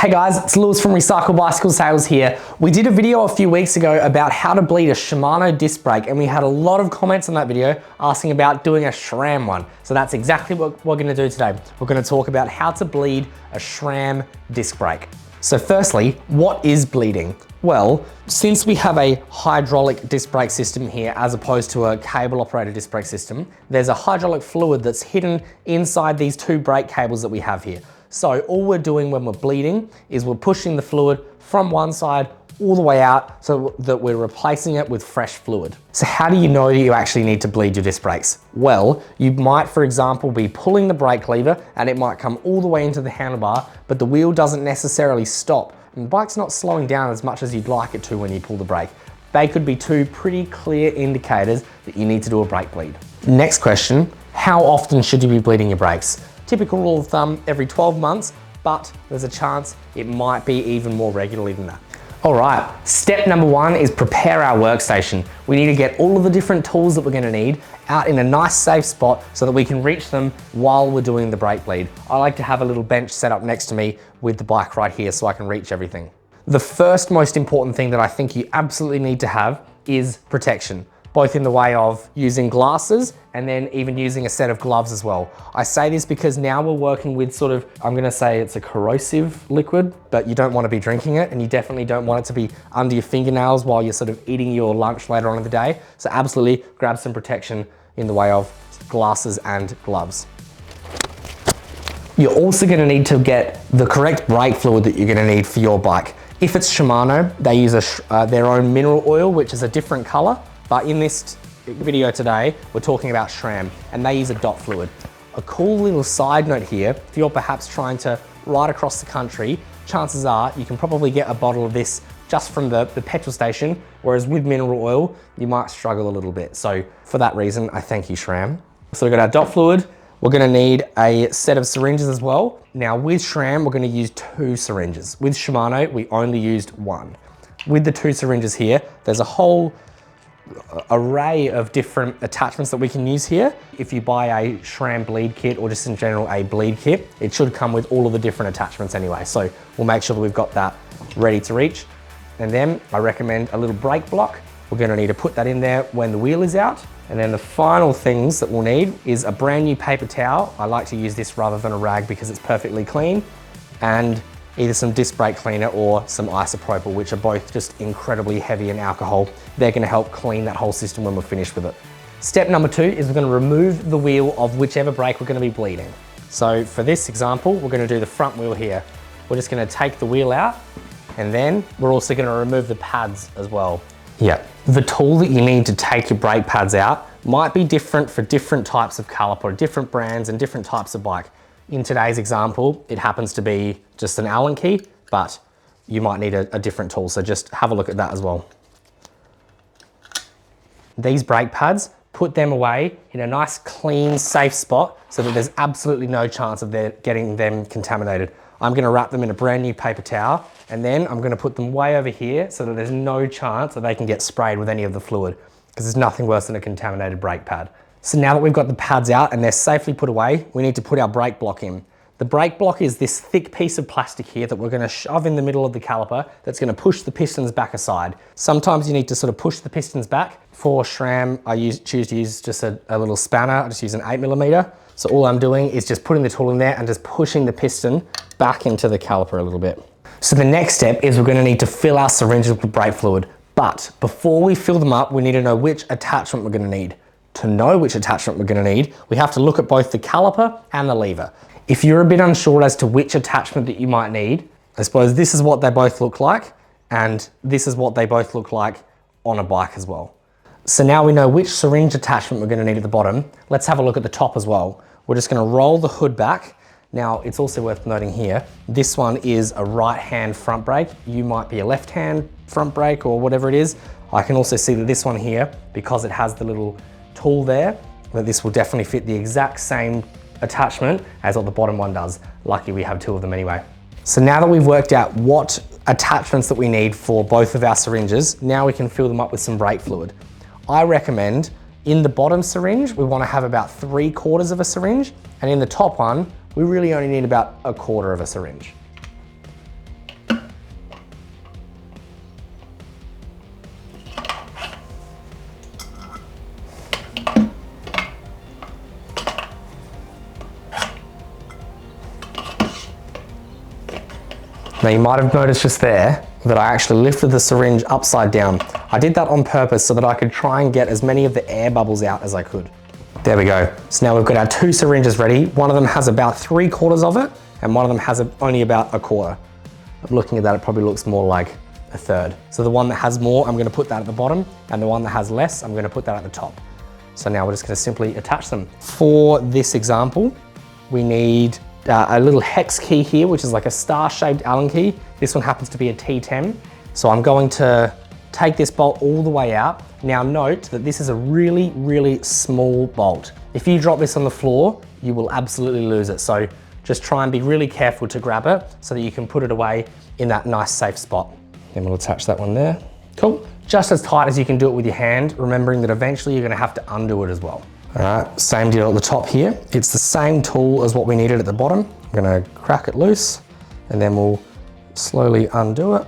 Hey guys, it's Lewis from Recycle Bicycle Sales here. We did a video a few weeks ago about how to bleed a Shimano disc brake, and we had a lot of comments on that video asking about doing a SRAM one. So that's exactly what we're gonna do today. We're gonna talk about how to bleed a SRAM disc brake. So firstly, what is bleeding? Well, since we have a hydraulic disc brake system here as opposed to a cable operated disc brake system, there's a hydraulic fluid that's hidden inside these two brake cables that we have here. So all we're doing when we're bleeding is we're pushing the fluid from one side all the way out so that we're replacing it with fresh fluid. So how do you know that you actually need to bleed your disc brakes? Well, you might, for example, be pulling the brake lever and it might come all the way into the handlebar, but the wheel doesn't necessarily stop. And the bike's not slowing down as much as you'd like it to when you pull the brake. They could be two pretty clear indicators that you need to do a brake bleed. Next question, how often should you be bleeding your brakes? Typical rule of thumb, every 12 months, but there's a chance it might be even more regularly than that. All right, step number one is prepare our workstation. We need to get all of the different tools that we're gonna need out in a nice safe spot so that we can reach them while we're doing the brake bleed. I like to have a little bench set up next to me with the bike right here so I can reach everything. The first most important thing that I think you absolutely need to have is protection, both in the way of using glasses and then even using a set of gloves as well. I say this because now we're working with sort of, I'm gonna say it's a corrosive liquid, but you don't wanna be drinking it and you definitely don't want it to be under your fingernails while you're sort of eating your lunch later on in the day. So absolutely grab some protection in the way of glasses and gloves. You're also gonna need to get the correct brake fluid that you're gonna need for your bike. If it's Shimano, they use their own mineral oil, which is a different color. But in this video today, we're talking about SRAM and they use a dot fluid. A cool little side note here, if you're perhaps trying to ride across the country, chances are you can probably get a bottle of this just from the petrol station, whereas with mineral oil, you might struggle a little bit. So for that reason, I thank you, SRAM. So we've got our dot fluid. We're gonna need a set of syringes as well. Now with SRAM, we're gonna use 2 syringes. With Shimano, we only used 1. With the 2 syringes here, there's a whole array of different attachments that we can use here. If you buy a SRAM bleed kit or just in general a bleed kit, it should come with all of the different attachments anyway. So we'll make sure that we've got that ready to reach. And then I recommend a little brake block. We're gonna need to put that in there when the wheel is out. And then the final things that we'll need is a brand new paper towel. I like to use this rather than a rag because it's perfectly clean, and either some disc brake cleaner or some isopropyl, which are both just incredibly heavy in alcohol. They're gonna help clean that whole system when we're finished with it. Step number 2 is we're gonna remove the wheel of whichever brake we're gonna be bleeding. So for this example, we're gonna do the front wheel here. We're just gonna take the wheel out, and then we're also gonna remove the pads as well. Yeah, the tool that you need to take your brake pads out might be different for different types of caliper, different brands and different types of bike. In today's example, it happens to be just an Allen key, but you might need a different tool, so just have a look at that as well. These brake pads, put them away in a nice, clean, safe spot so that there's absolutely no chance of getting them contaminated. I'm gonna wrap them in a brand new paper towel, and then I'm gonna put them way over here so that there's no chance that they can get sprayed with any of the fluid, because there's nothing worse than a contaminated brake pad. So now that we've got the pads out and they're safely put away, we need to put our brake block in. The brake block is this thick piece of plastic here that we're gonna shove in the middle of the caliper that's gonna push the pistons back aside. Sometimes you need to sort of push the pistons back. For SRAM, I choose to use just a little spanner. I just use an 8mm. So all I'm doing is just putting the tool in there and just pushing the piston back into the caliper a little bit. So the next step is we're gonna need to fill our syringes with brake fluid. But before we fill them up, we need to know which attachment we're gonna need. To know which attachment we're gonna need, we have to look at both the caliper and the lever. If you're a bit unsure as to which attachment that you might need, I suppose this is what they both look like, and this is what they both look like on a bike as well. So now we know which syringe attachment we're gonna need at the bottom. Let's have a look at the top as well. We're just gonna roll the hood back. Now, it's also worth noting here, this one is a right-hand front brake. You might be a left-hand front brake or whatever it is. I can also see that this one here, because it has the little tool there, that this will definitely fit the exact same attachment as what the bottom one does. Lucky we have 2 of them anyway. So now that we've worked out what attachments that we need for both of our syringes, now we can fill them up with some brake fluid. I recommend in the bottom syringe, we want to have about 3/4 of a syringe, and in the top one, we really only need about 1/4 of a syringe. Now you might have noticed just there that I actually lifted the syringe upside down. I did that on purpose so that I could try and get as many of the air bubbles out as I could. There we go. So now we've got our 2 syringes ready. One of them has about 3/4 of it, and one of them has only about 1/4. Looking at that, it probably looks more like 1/3. So the one that has more, I'm gonna put that at the bottom, and the one that has less, I'm gonna put that at the top. So now we're just gonna simply attach them. For this example, we need a little hex key here, which is like a star-shaped Allen key. This one happens to be a T10. So I'm going to take this bolt all the way out. Now note that this is a really, really small bolt. If you drop this on the floor, you will absolutely lose it. So just try and be really careful to grab it so that you can put it away in that nice safe spot. Then we'll attach that one there. Cool. Just as tight as you can do it with your hand, remembering that eventually you're gonna have to undo it as well. All right, same deal at the top here. It's the same tool as what we needed at the bottom. I'm gonna crack it loose and then we'll slowly undo it.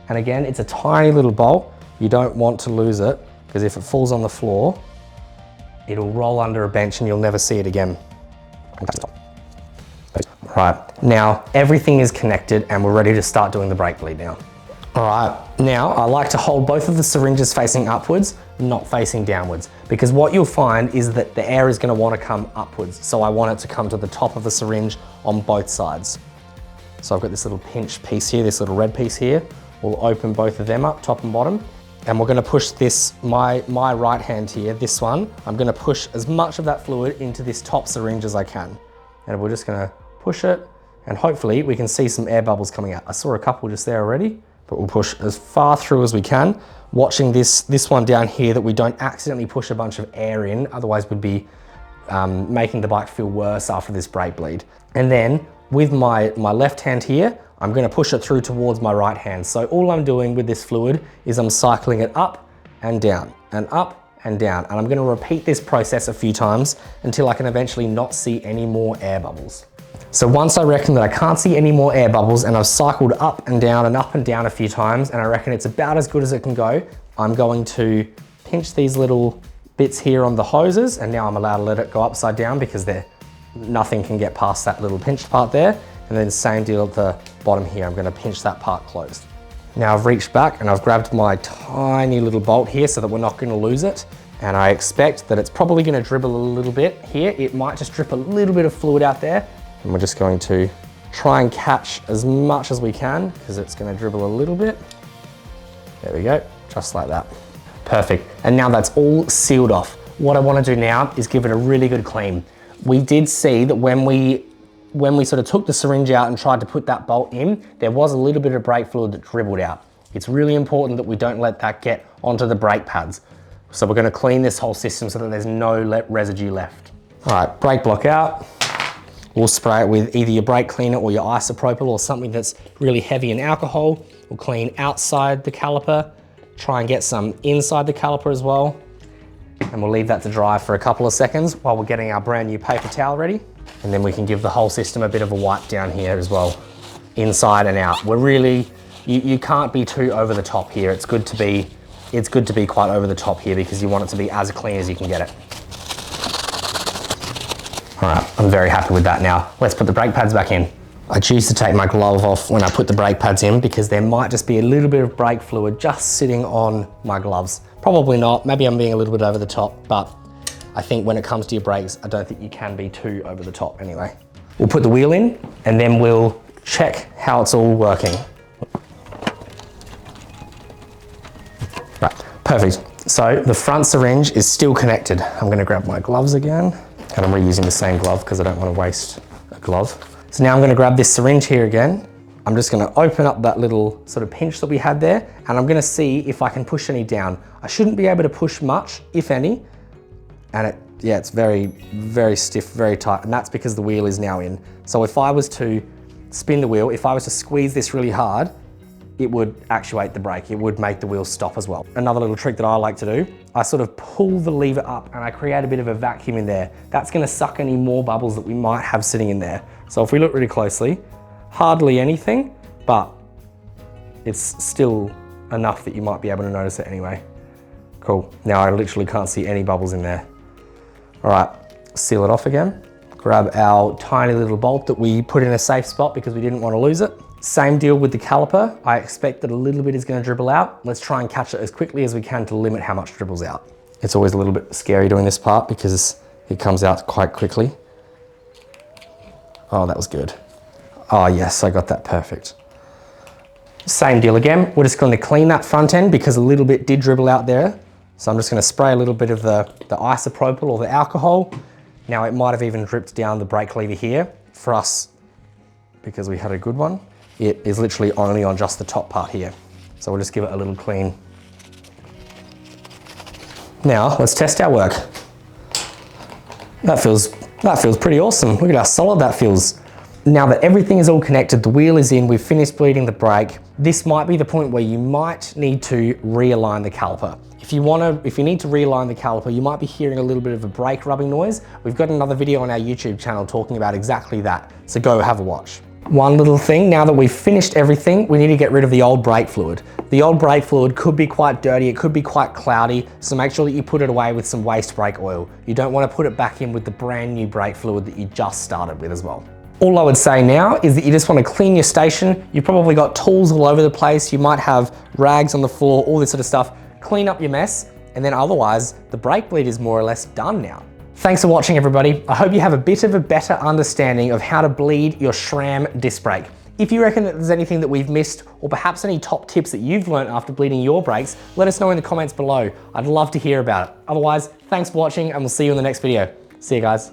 And again, it's a tiny little bolt. You don't want to lose it because if it falls on the floor, it'll roll under a bench and you'll never see it again. Right, now everything is connected and we're ready to start doing the brake bleed now. All right, now I like to hold both of the syringes facing upwards, not facing downwards, because what you'll find is that the air is gonna wanna come upwards. So I want it to come to the top of the syringe on both sides. So I've got this little pinch piece here, this little red piece here. We'll open both of them up, top and bottom. And we're gonna push this, my right hand here, this one, I'm gonna push as much of that fluid into this top syringe as I can. And we're just gonna push it, and hopefully we can see some air bubbles coming out. I saw a couple just there already, but we'll push as far through as we can, watching this one down here that we don't accidentally push a bunch of air in, otherwise we'd be making the bike feel worse after this brake bleed. And then with my left hand here, I'm gonna push it through towards my right hand. So all I'm doing with this fluid is I'm cycling it up and down, and up and down. And I'm gonna repeat this process a few times until I can eventually not see any more air bubbles. So once I reckon that I can't see any more air bubbles and I've cycled up and down a few times, and I reckon it's about as good as it can go, I'm going to pinch these little bits here on the hoses, and now I'm allowed to let it go upside down because nothing can get past that little pinched part there. And then same deal at the bottom here, I'm gonna pinch that part closed. Now I've reached back and I've grabbed my tiny little bolt here so that we're not gonna lose it. And I expect that it's probably gonna dribble a little bit here. It might just drip a little bit of fluid out there. And we're just going to try and catch as much as we can because it's gonna dribble a little bit. There we go, just like that. Perfect, and now that's all sealed off. What I wanna do now is give it a really good clean. We did see that when we sort of took the syringe out and tried to put that bolt in, there was a little bit of brake fluid that dribbled out. It's really important that we don't let that get onto the brake pads. So we're gonna clean this whole system so that there's no residue left. All right, brake block out. We'll spray it with either your brake cleaner or your isopropyl or something that's really heavy in alcohol. We'll clean outside the caliper, try and get some inside the caliper as well. And we'll leave that to dry for a couple of seconds while we're getting our brand new paper towel ready. And then we can give the whole system a bit of a wipe down here as well, inside and out. We're really, you can't be too over the top here. It's good to be quite over the top here because you want it to be as clean as you can get it. All right, I'm very happy with that now. Let's put the brake pads back in. I choose to take my glove off when I put the brake pads in because there might just be a little bit of brake fluid just sitting on my gloves. Probably not, maybe I'm being a little bit over the top, but I think when it comes to your brakes, I don't think you can be too over the top anyway. We'll put the wheel in and then we'll check how it's all working. Right, perfect. So the front syringe is still connected. I'm gonna grab my gloves again, and I'm reusing the same glove because I don't want to waste a glove. So now I'm gonna grab this syringe here again. I'm just gonna open up that little sort of pinch that we had there, and I'm gonna see if I can push any down. I shouldn't be able to push much, if any, and it's very, very stiff, very tight, and that's because the wheel is now in. So if I was to spin the wheel, if I was to squeeze this really hard, it would actuate the brake. It would make the wheel stop as well. Another little trick that I like to do, I sort of pull the lever up and I create a bit of a vacuum in there. That's gonna suck any more bubbles that we might have sitting in there. So if we look really closely, hardly anything, but it's still enough that you might be able to notice it anyway. Cool, now I literally can't see any bubbles in there. All right, seal it off again. Grab our tiny little bolt that we put in a safe spot because we didn't want to lose it. Same deal with the caliper. I expect that a little bit is going to dribble out. Let's try and catch it as quickly as we can to limit how much dribbles out. It's always a little bit scary doing this part because it comes out quite quickly. Oh, that was good. Oh yes, I got that perfect. Same deal again. We're just going to clean that front end because a little bit did dribble out there. So I'm just going to spray a little bit of the isopropyl or the alcohol. Now it might have even dripped down the brake lever here. For us, because we had a good one, it is literally only on just the top part here. So we'll just give it a little clean. Now let's test our work. That feels pretty awesome. Look at how solid that feels. Now that everything is all connected, the wheel is in, we've finished bleeding the brake, this might be the point where you might need to realign the caliper. If you need to realign the caliper, you might be hearing a little bit of a brake rubbing noise. We've got another video on our YouTube channel talking about exactly that, so go have a watch. One little thing, now that we've finished everything, we need to get rid of the old brake fluid. The old brake fluid could be quite dirty, it could be quite cloudy, so make sure that you put it away with some waste brake oil. You don't want to put it back in with the brand new brake fluid that you just started with as well. All I would say now is that you just want to clean your station. You've probably got tools all over the place. You might have rags on the floor, all this sort of stuff. Clean up your mess, and then otherwise, the brake bleed is more or less done now. Thanks for watching, everybody. I hope you have a bit of a better understanding of how to bleed your SRAM disc brake. If you reckon that there's anything that we've missed, or perhaps any top tips that you've learned after bleeding your brakes, let us know in the comments below. I'd love to hear about it. Otherwise, thanks for watching, and we'll see you in the next video. See you guys.